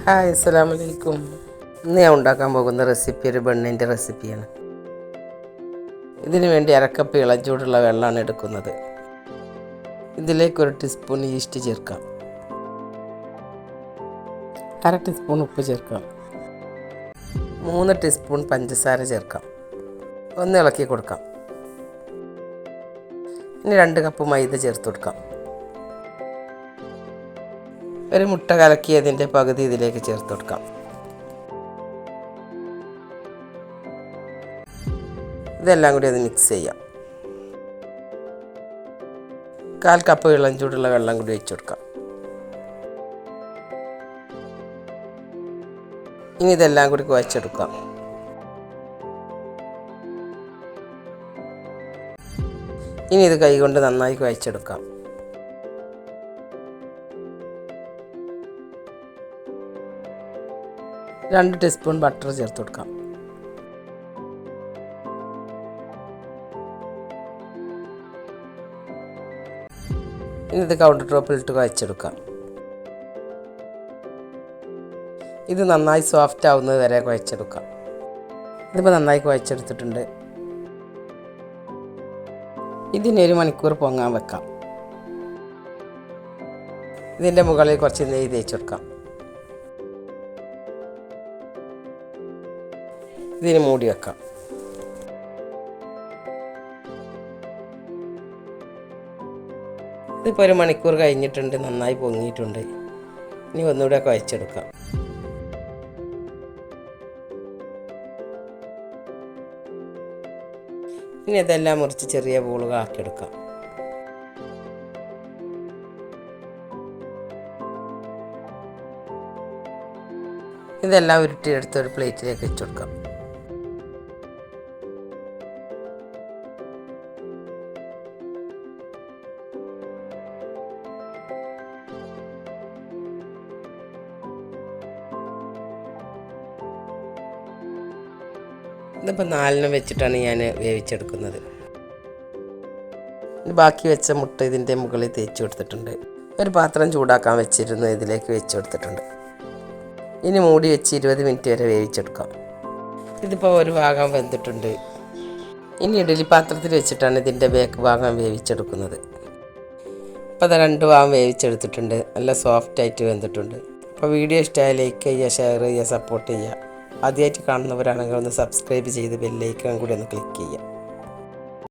Hi അസ്സലാമു അലൈക്കും. ഇന്ന് ഞാൻ ഉണ്ടാക്കാൻ പോകുന്ന റെസിപ്പി ഒരു ബണ്ണിൻ്റെ റെസിപ്പിയാണ്. ഇതിനു വേണ്ടി അരക്കപ്പ് ഇളം ചൂടുള്ള വെള്ളമാണ് എടുക്കുന്നത്. ഇതിലേക്ക് 1 ടീസ്പൂൺ ഈസ്റ്റ് ചേർക്കാം. 1/2 ടീസ്പൂൺ ഉപ്പ് ചേർക്കാം. 3 ടീസ്പൂൺ പഞ്ചസാര ചേർക്കാം. ഒന്ന് ഇളക്കി കൊടുക്കാം. ഇനി 2 കപ്പ് മൈദ ചേർത്ത് കൊടുക്കാം. ഒരു മുട്ട കലക്കിയതിൻ്റെ പകുതി ഇതിലേക്ക് ചേർത്ത് കൊടുക്കാം. ഇതെല്ലാം കൂടി അത് മിക്സ് ചെയ്യാം. 1/4 കപ്പ് ഇളം ചൂടുള്ള വെള്ളം കൂടി ഒഴിച്ചു കൊടുക്കാം. ഇനി ഇതെല്ലാം കൂടി കുഴച്ചെടുക്കാം. ഇനി ഇത് കൈകൊണ്ട് നന്നായി കുഴച്ചെടുക്കാം. രണ്ട് ടീസ്പൂൺ ബട്ടർ ചേർത്ത് കൊടുക്കാം. ഇനി ഇത് കൗണ്ടർ ടോപ്പിലിട്ട് കുഴച്ചെടുക്കാം. ഇത് നന്നായി സോഫ്റ്റ് ആവുന്നത് വരെ കുഴച്ചെടുക്കാം. ഇതിപ്പോൾ നന്നായി കുഴച്ചെടുത്തിട്ടുണ്ട്. ഇതിന് 1 മണിക്കൂർ പൊങ്ങാൻ വെക്കാം. ഇതിൻ്റെ മുകളിൽ കുറച്ച് നെയ്യ് തേച്ച് കൊടുക്കാം. ഇതിന് മൂടി വെക്കാം. ഇതിപ്പോൾ 1 മണിക്കൂർ കഴിഞ്ഞിട്ടുണ്ട്. നന്നായി പൊങ്ങിയിട്ടുണ്ട്. ഇനി ഒന്നുകൂടെ കുഴച്ചെടുക്കാം. ഇനി ഇതെല്ലാം മുറിച്ച് ചെറിയ ബോളുകളാക്കിയെടുക്കാം. ഇതെല്ലാം ഉരുട്ടിയെടുത്ത് ഒരു പ്ലേറ്റിലേക്ക് വെച്ച് കൊടുക്കാം. ഇതിപ്പോൾ 4 വെച്ചിട്ടാണ് ഞാൻ വേവിച്ചെടുക്കുന്നത്. ബാക്കി വെച്ച മുട്ട ഇതിൻ്റെ മുകളിൽ തേച്ച് കൊടുത്തിട്ടുണ്ട്. ഒരു പാത്രം ചൂടാക്കാൻ വെച്ചിരുന്നു ഇതിലേക്ക് വെച്ച് കൊടുത്തിട്ടുണ്ട്. ഇനി മൂടി വെച്ച് 20 മിനിറ്റ് വരെ വേവിച്ചെടുക്കാം. ഇതിപ്പോൾ ഒരു ഭാഗം വെന്തിട്ടുണ്ട്. ഇനി ഇഡ്ഡലി പാത്രത്തിൽ വെച്ചിട്ടാണ് ഇതിൻ്റെ ബാക്ക് ഭാഗം വേവിച്ചെടുക്കുന്നത്. ഇപ്പോൾ അത് 2 ഭാഗം വേവിച്ചെടുത്തിട്ടുണ്ട്. നല്ല സോഫ്റ്റായിട്ട് വെന്തിട്ടുണ്ട്. അപ്പോൾ വീഡിയോ ഇഷ്ടമായി ലൈക്ക് ചെയ്യുക, ഷെയർ ചെയ്യുക, സപ്പോർട്ട് ചെയ്യുക. ആദ്യമായിട്ട് കാണുന്നവരാണെങ്കിൽ ഒന്ന് സബ്സ്ക്രൈബ് ചെയ്ത് ബെല്ലൈക്കൺ കൂടി ഒന്ന് ക്ലിക്ക് ചെയ്യുക.